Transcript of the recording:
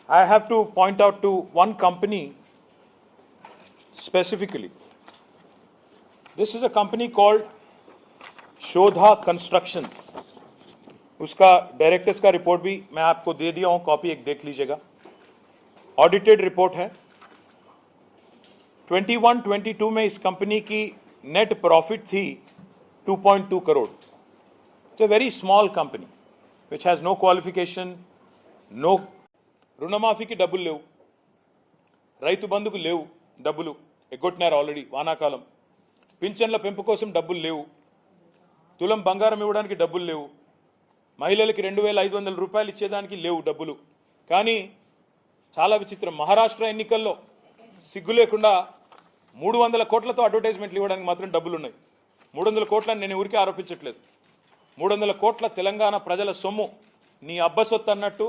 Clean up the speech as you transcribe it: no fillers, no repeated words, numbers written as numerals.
I have to point out to one company specifically. This is a company called शोधा constructions. उसका directors का report भी मैं आपको दे दिया हूं, कॉपी एक देख लीजिएगा. ऑडिटेड रिपोर्ट है. 21-22 में इस कंपनी की नेट प्रॉफिट थी 2.2 crore. It's a very small company which has no qualification, no రుణమాఫీకి డబ్బులు లేవు, రైతు బంధుకు లేవు డబ్బులు, ఎగ్గొట్టినారు ఆల్రెడీ వానాకాలం. పింఛన్ల పెంపు కోసం డబ్బులు లేవు, తులం బంగారం ఇవ్వడానికి డబ్బులు లేవు, మహిళలకి 2,500 రూపాయలు ఇచ్చేదానికి లేవు డబ్బులు. కానీ చాలా విచిత్రం, మహారాష్ట్ర ఎన్నికల్లో సిగ్గు లేకుండా 300 కోట్లతో అడ్వర్టైజ్మెంట్లు ఇవ్వడానికి మాత్రం డబ్బులు ఉన్నాయి. 300 కోట్లని నేను ఊరికే ఆరోపించట్లేదు. 300 కోట్ల తెలంగాణ ప్రజల సొమ్ము నీ అబ్బ సొత్తు అన్నట్టు